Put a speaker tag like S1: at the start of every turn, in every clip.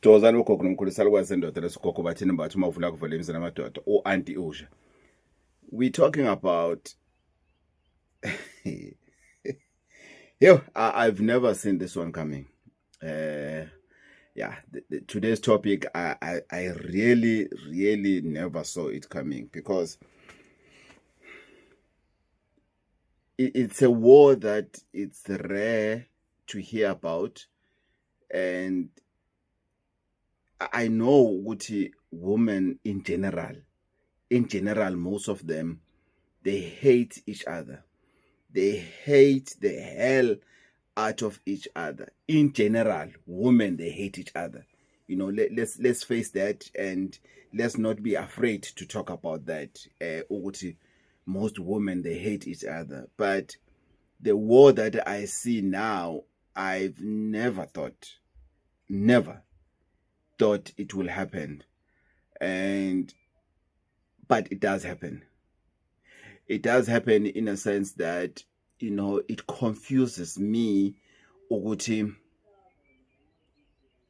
S1: Sidozana ugogo nomkhulu salukwazi sendoda lesigogo bathini bathi uma uvula kuvela emzini amadoda auntie usha. We talking about I've never seen this one coming. Today's topic I really never saw it coming because it's a war that it's rare to hear about, and I know ukuthi women in general, most of them, they hate each other. They hate the hell out of each other. In general, women, they hate each other. You know, let's face that, and let's not be afraid to talk about that. Most women, they hate each other. But the war that I see now, I've never thought it will happen. But it does happen. It does happen in a sense that, you know, it confuses me ukuthi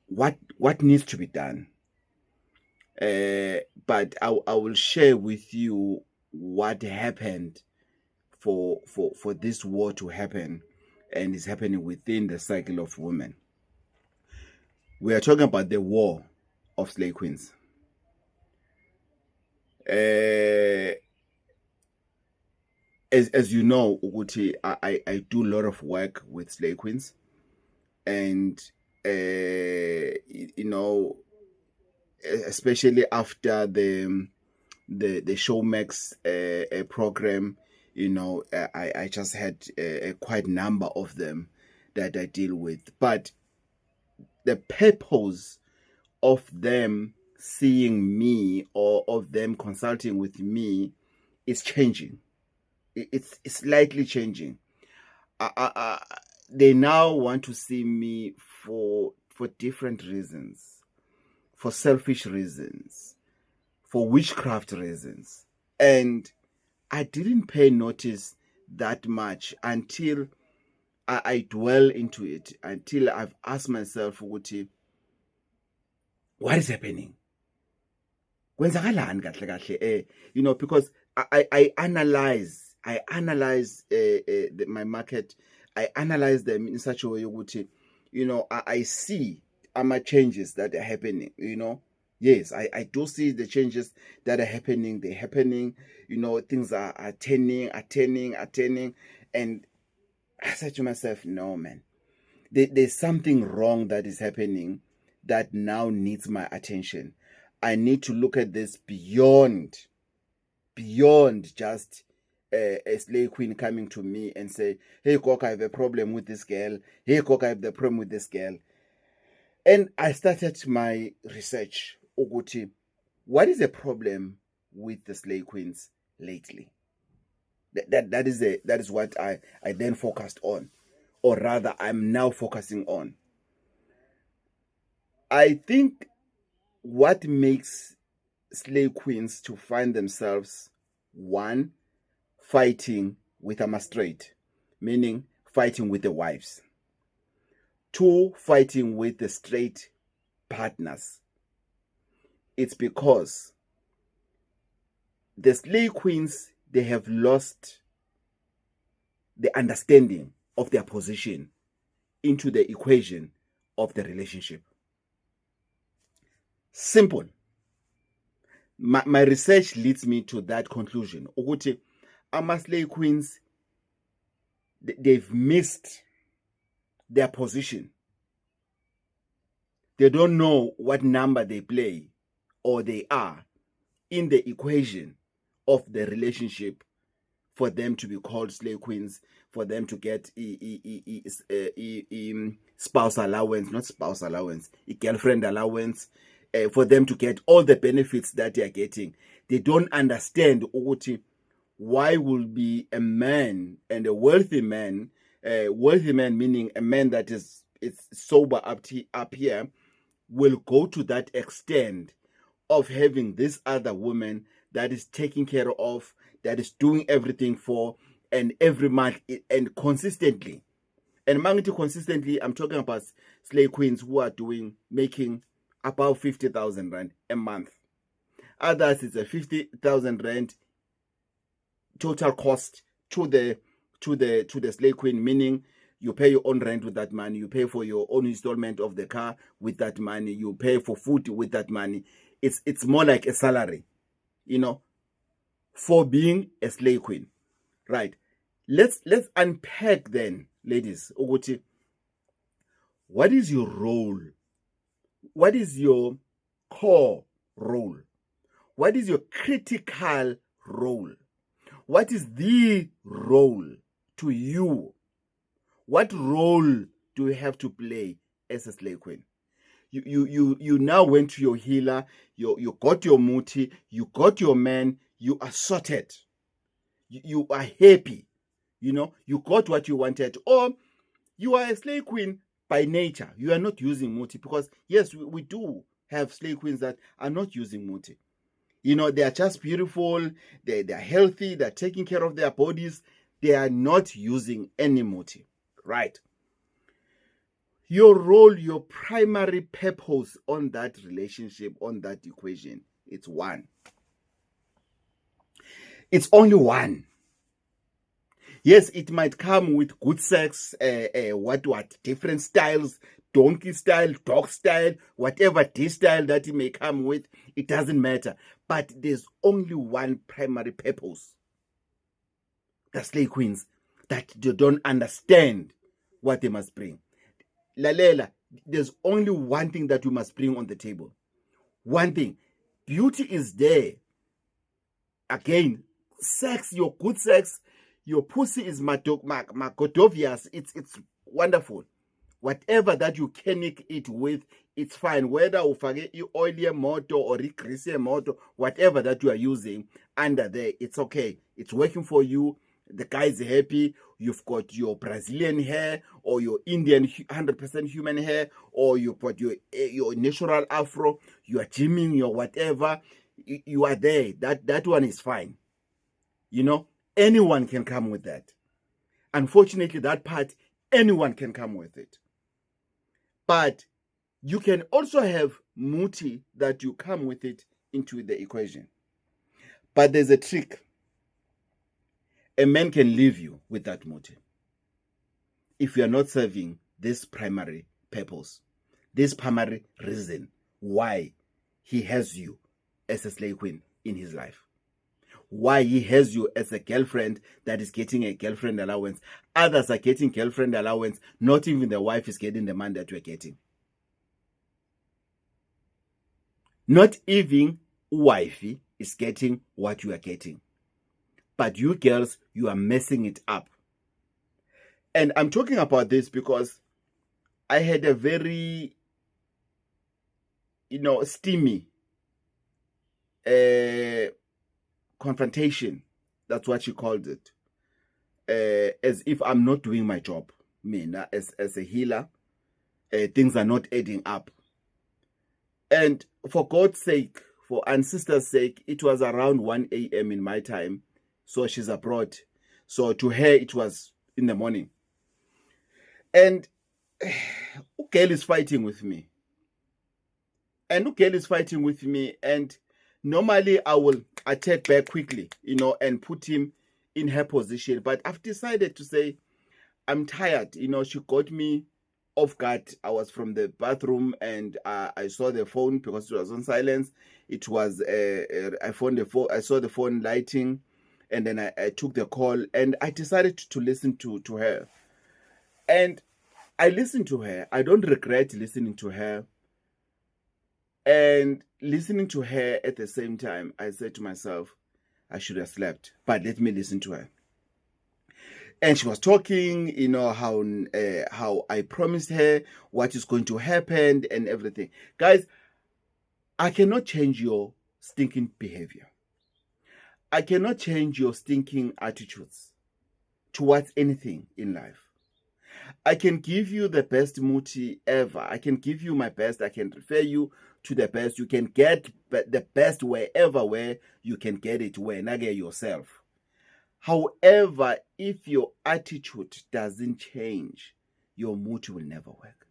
S1: what needs to be done. But I will share with you what happened for this war to happen, and is happening within the cycle of women. We are talking about the war of slave queens. As you know, Uguti, I do a lot of work with slave queens, and you know, especially after the Showmax program, you know, I just had a quite number of them that I deal with. But the purpose of them seeing me or of them consulting with me is changing. It's slightly changing. They now want to see me for different reasons, for selfish reasons, for witchcraft reasons. And I didn't pay notice that much until I dwell into it, until I've asked myself, what is happening? You know, because I analyze my market. I analyze them in such a way, you know, I see changes that are happening, you know. Yes, I do see the changes that are happening. They're happening, you know, things are turning. And I said to myself, no, man, there's something wrong that is happening that now needs my attention. I need to look at this beyond just a slave queen coming to me and say, hey, Cock, I have a problem with this girl. Hey, Cock, I have the problem with this girl. And I started my research. Uguti, what is the problem with the slave queens lately? That is what I then focused on, or rather, I'm now focusing on. I think what makes slave queens to find themselves, one, fighting with a straight, meaning fighting with the wives. Two, fighting with the straight partners. It's because the slave queens, they have lost the understanding of their position into the equation of the relationship. Simple. My research leads me to that conclusion. Uguti, slave queens, they've missed their position. They don't know what number they play or they are in the equation of the relationship for them to be called slave queens, for them to get spouse allowance, not spouse allowance, girlfriend allowance, for them to get all the benefits that they are getting. They don't understand why will be a man, and a wealthy man meaning a man that is sober up here, will go to that extent of having this other woman that is taking care of, that is doing everything for, and every month and consistently. And consistently, I'm talking about slave queens who are making above 50,000 rand a month. Others, it's a 50,000 rand total cost to the slave queen, meaning you pay your own rent with that money, you pay for your own installment of the car with that money, you pay for food with that money. It's more like a salary, for being a slave queen. Right. Let's unpack then, ladies. Ukuthi, what is your role? What is your core role? What is your critical role? What is the role to you? What role do you have to play as a slave queen? You now went to your healer, you got your muti, you got your man, you are sorted. You are happy. You got what you wanted. Or you are a slave queen by nature. You are not using muti, because yes, we do have slave queens that are not using muti. They are just beautiful, they're healthy, they're taking care of their bodies, they are not using any muti, right? Your role, your primary purpose on that relationship, on that equation, it's one. It's only one. Yes, it might come with good sex, different styles, donkey style, dog style, whatever this style that it may come with, it doesn't matter. But there's only one primary purpose. The slave queens, that they don't understand what they must bring. Lalela, there's only one thing that you must bring on the table. One thing. Beauty is there. Again, sex, your good sex, your pussy is magodovious. It's wonderful. Whatever that you canic it with, it's fine. Whether ufake oily motor or greasy motor, whatever that you are using under there, it's okay. It's working for you. The guy is happy. You've got your Brazilian hair or your Indian 100% human hair, or you've got your natural afro. You are gymming, your whatever. You are there. That one is fine. Anyone can come with that. Unfortunately, that part, anyone can come with it. But you can also have muti that you come with it into the equation. But there's a trick. A man can leave you with that muti if you are not serving this primary purpose, this primary reason why he has you as a slave queen in his life. Why he has you as a girlfriend that is getting a girlfriend allowance. Others are getting girlfriend allowance. Not even the wife is getting the man that you're getting. Not even wifey is getting what you are getting. But you girls, you are messing it up. And I'm talking about this because I had a very, steamy confrontation. That's what she called it. As if I'm not doing my job. As a healer, things are not adding up. And for God's sake, for Ancestor's sake, it was around 1 a.m. in my time. So she's abroad. So to her, it was in the morning. And Ugel is fighting with me. And normally I will attack back quickly, and put him in her position. But I've decided to say, I'm tired. She got me off guard. I was from the bathroom and I saw the phone because it was on silence. It was, I saw the phone lighting, and then I took the call and I decided to listen to her. And I listened to her. I don't regret listening to her. And listening to her at the same time, I said to myself, I should have slept, but let me listen to her. And she was talking, how I promised her what is going to happen and everything. Guys, I cannot change your stinking behavior. I cannot change your stinking attitudes towards anything in life. I can give you the best muti ever. I can give you my best. I can refer you to the best. You can get the best wherever where you can get it, where nage yourself. However, if your attitude doesn't change, your muti will never work.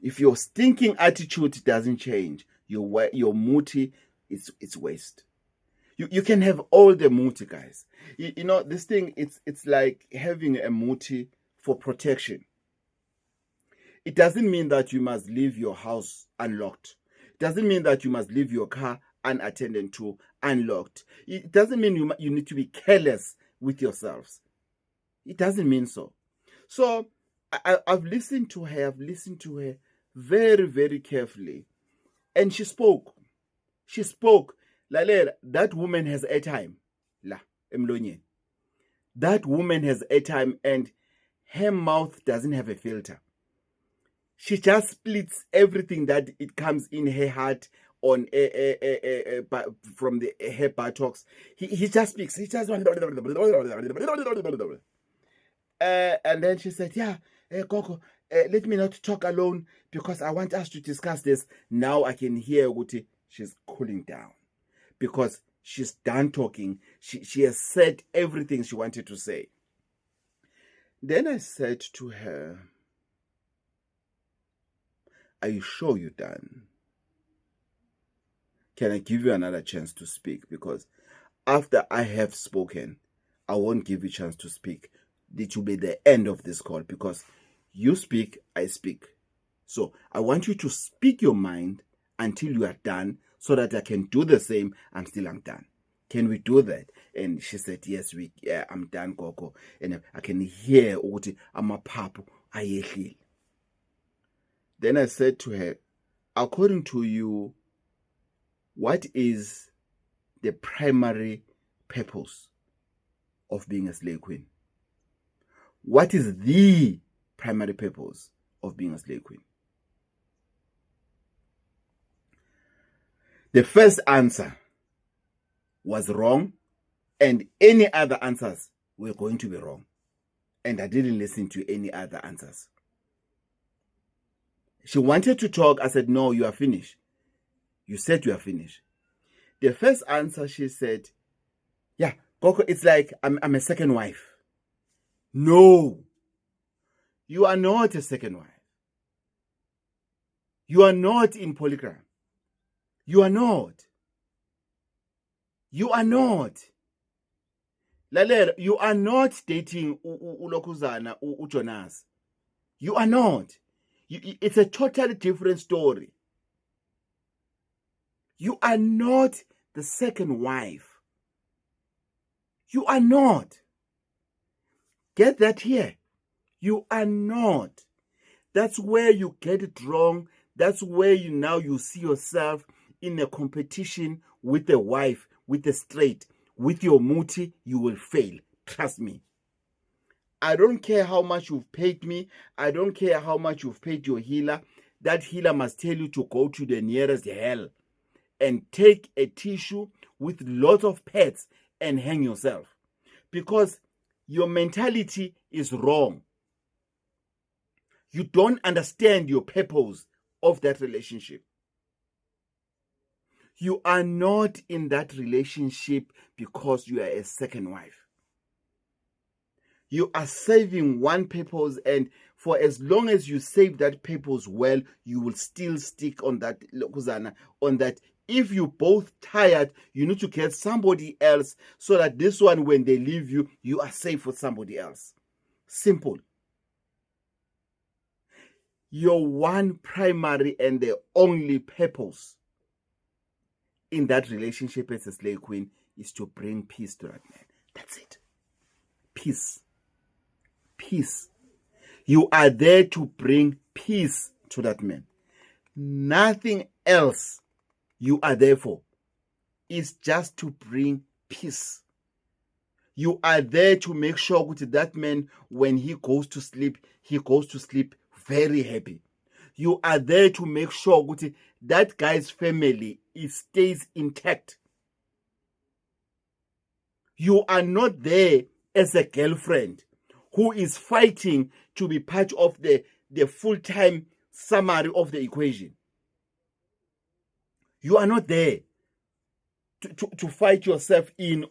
S1: If your stinking attitude doesn't change, your muti, it's waste. You can have all the muti, guys. You know, this thing, it's like having a muti for protection. It doesn't mean that you must leave your house unlocked. It doesn't mean that you must leave your car unattended to, unlocked. It doesn't mean you need to be careless with yourselves. It doesn't mean so. So I've listened to her. I've listened to her very, very carefully. And she spoke. She spoke. Lalela, that woman has airtime. La, emlonye. That woman has airtime and her mouth doesn't have a filter. She just splits everything that it comes in her heart on from her buttocks. He just speaks. He just and then she said, "Yeah, Coco, let me not talk alone because I want us to discuss this." Now I can hear Guti. She's cooling down because she's done talking. She has said everything she wanted to say. Then I said to her, "Are you sure you're done? Can I give you another chance to speak? Because after I have spoken, I won't give you a chance to speak. It will be the end of this call because you speak, I speak. So I want you to speak your mind until you are done so that I can do the same. I'm done. Can we do that?" And she said, "Yes, I'm done, Coco." And I can hear I'm a papu. Then I said to her, "According to you, what is the primary purpose of being a slave queen? What is the primary purpose of being a slave queen?" The first answer was wrong, and any other answers were going to be wrong. And I didn't listen to any other answers. She wanted to talk. I said, "No, you are finished. You said you are finished." The first answer, she said, "Yeah, Coco, it's like I'm a second wife." No, you are not a second wife. You are not in polygram. You are not. You are not. Lalela, you are not dating Ulokuzana Jonas. You are not. It's a totally different story. You are not the second wife. You are not. Get that here. You are not. That's where you get it wrong. That's where you see yourself in a competition with a wife, with a straight. With your muti, you will fail. Trust me. I don't care how much you've paid me. I don't care how much you've paid your healer. That healer must tell you to go to the nearest hell and take a tissue with lots of pads and hang yourself. Because your mentality is wrong. You don't understand your purpose of that relationship. You are not in that relationship because you are a second wife. You are saving one purpose, and for as long as you save that purpose well, you will still stick on that, on that. If you both tired, you need to get somebody else so that this one, when they leave you, you are safe with somebody else. Simple. Your one primary and the only purpose in that relationship as a slave queen is to bring peace to that man. That's it. Peace. Peace. You are there to bring peace to that man. Nothing else you are there for. Is just to bring peace. You are there to make sure that man, when he goes to sleep very happy. You are there to make sure that guy's family stays intact. You are not there as a girlfriend who is fighting to be part of the full-time summary of the equation. You are not there to fight yourself in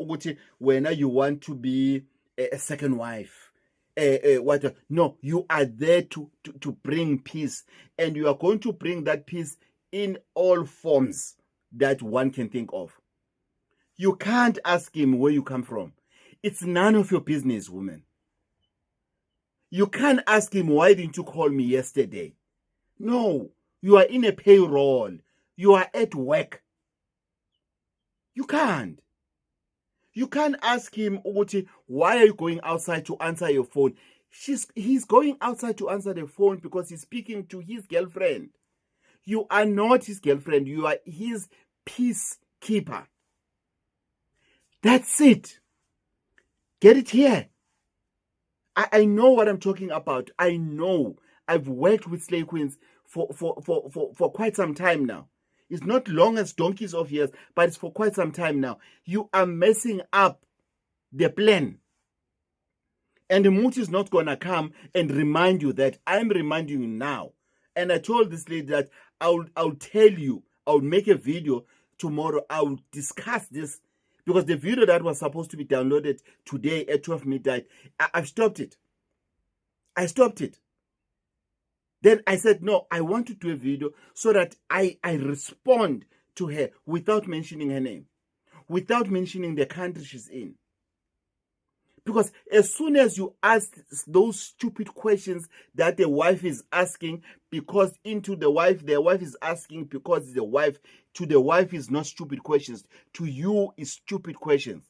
S1: when you want to be a second wife. what. No, you are there to bring peace, and you are going to bring that peace in all forms that one can think of. You can't ask him where you come from. It's none of your business, woman. You can't ask him, why didn't you call me yesterday? No, you are in a payroll. You are at work. You can't. You can't ask him, why are you going outside to answer your phone? He's going outside to answer the phone because he's speaking to his girlfriend. You are not his girlfriend. You are his peacekeeper. That's it. Get it here. I know what I'm talking about. I know. I've worked with slave queens for quite some time now. It's not long as donkeys of years, but it's for quite some time now. You are messing up the plan. And the Muti is not going to come and remind you that. I'm reminding you now. And I told this lady that I'll tell you, I'll make a video tomorrow. I'll discuss this, because the video that was supposed to be downloaded today at 12 midnight, I've stopped it. I stopped it. Then I said, no, I want to do a video so that I respond to her without mentioning her name, without mentioning the country she's in. Because as soon as you ask those stupid questions that the wife is asking, because into the wife is asking because the wife, to the wife is not stupid questions. To you is stupid questions.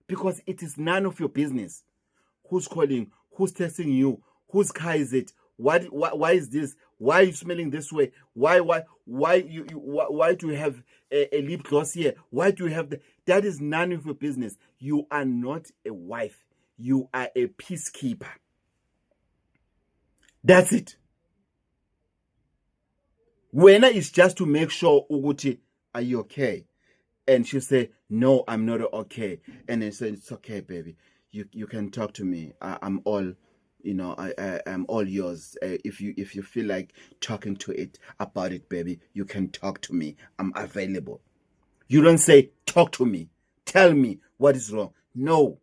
S1: Because it is none of your business. Who's calling? Who's texting you? Whose car is it? Why is this? Why are you smelling this way? Why do you have a lip gloss here? Why do you have that is none of your business. You are not a wife. You are a peacekeeper. That's it. Wena is just to make sure, Uguti, are you okay? And she'll say, no, I'm not okay. And then say, it's okay, baby. You can talk to me. I'm all, I'm all yours. If you feel like talking to it about it, baby, you can talk to me. I'm available. You don't say, talk to me. Tell me what is wrong. No.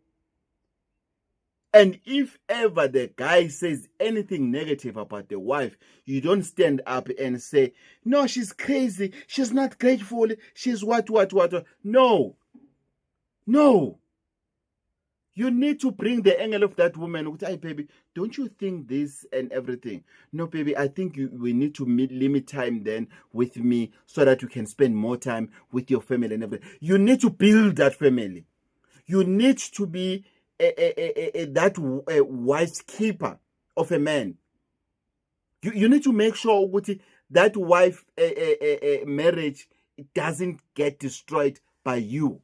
S1: And if ever the guy says anything negative about the wife, you don't stand up and say, no, she's crazy. She's not grateful. She's what. No. No. You need to bring the angle of that woman. Hey, baby, don't you think this and everything? No, baby, I think we need to limit time then with me so that you can spend more time with your family and everything. You need to build that family. You need to be that wife's keeper of a man. You need to make sure that wife marriage doesn't get destroyed by you.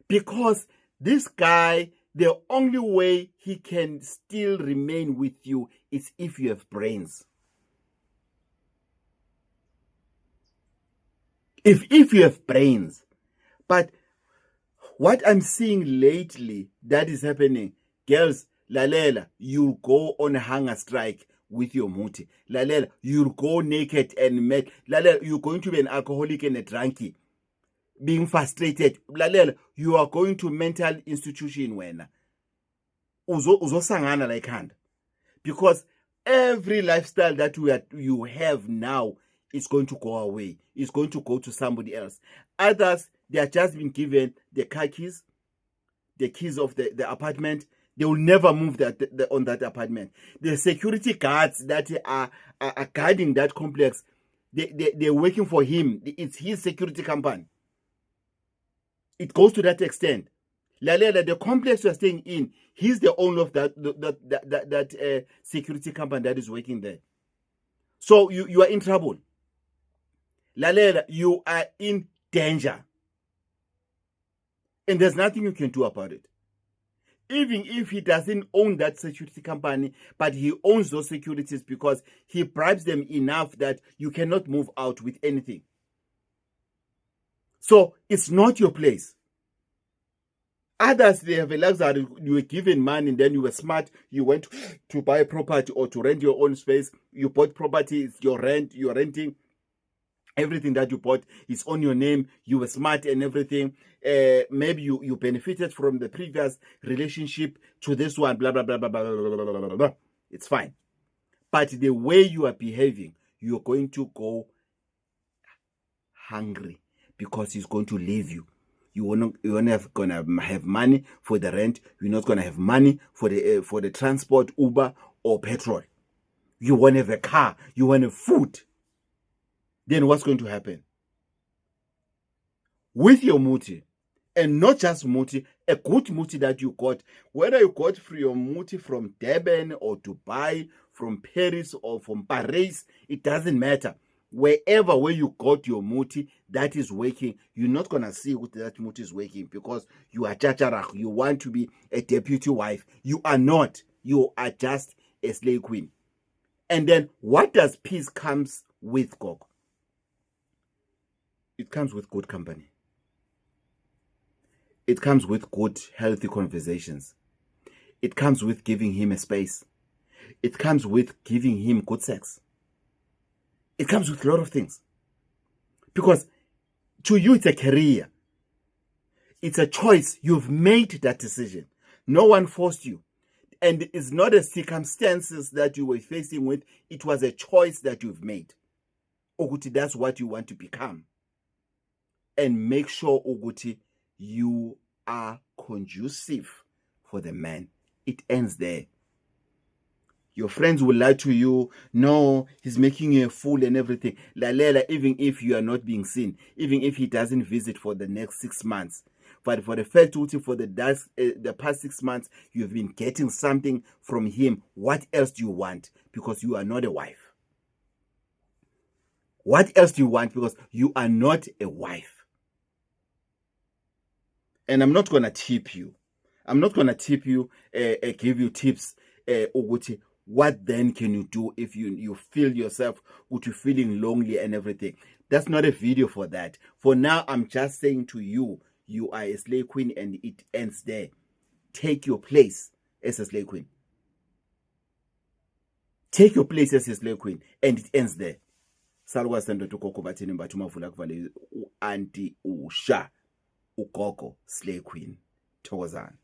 S1: Because this guy, the only way he can still remain with you is if you have brains. If you have brains. But what I'm seeing lately that is happening, girls, Lalela, you'll go on a hunger strike with your muti. Lalela, you'll go naked and mad. Lalela, you're going to be an alcoholic and a drunkie. Being frustrated. Lalela, you are going to mental institution when uzosangana like hand. Because every lifestyle that you have now is going to go away. It's going to go to somebody else. Others, they are just been given the car keys, the keys of the apartment. They will never move on that apartment. The security guards that are guarding that complex, they're working for him. It's his security company. It goes to that extent. Lalela, the complex you are staying in, he's the owner of that security company that is working there. So you are in trouble. Lalela, you are in danger. And there's nothing you can do about it. Even if he doesn't own that security company, but he owns those securities because he bribes them enough that you cannot move out with anything. So it's not your place. Others, they have a luxury. You were given money and then you were smart. You went to buy a property or to rent your own space. You bought property, it's your rent, you're renting. Everything that you bought is on your name. You were smart and everything. Maybe you benefited from the previous relationship to this one, blah, blah, blah, blah, blah, blah, blah, blah, blah, blah. It's fine. But the way you are behaving, you're going to go hungry because he's going to leave you. You're not gonna have money for the rent. You're not gonna have money for the transport, Uber or petrol. You want to have a car. You want to have food. Then what's going to happen? With your muti, and not just muti, a good muti that you got, whether you got your muti from Durban or Dubai, from Paris or from Paris, it doesn't matter. Wherever where you got your muti that is working, you're not going to see what that muti is working because you are chacharach. You want to be a deputy wife. You are not. You are just a slave queen. And then what does peace comes with, Gogo? It comes with good company. It comes with good, healthy conversations. It comes with giving him a space. It comes with giving him good sex. It comes with a lot of things. Because to you, it's a career. It's a choice. You've made that decision. No one forced you. And it's not the circumstances that you were facing with. It was a choice that you've made. Oguti, that's what you want to become. And make sure, Oguti, you are conducive for the man. It ends there. Your friends will lie to you. No, he's making you a fool and everything. Lalela, even if you are not being seen, even if he doesn't visit for the next 6 months. But for the fact for the past 6 months, you've been getting something from him. What else do you want? Because you are not a wife. What else do you want? Because you are not a wife. And I'm not going to tip you. I'm not going to tip you, give you tips, Oguti. What then can you do if you feel yourself, you're feeling lonely and everything? That's not a video for that. For now, I'm just saying to you, you are a slave queen and it ends there. Take your place as a slave queen. Take your place as a slave queen and it ends there. Salwa sendo to Gogo bathini mbathu mavula kuvale u-anti usha ugogo slave queen. Thokozani.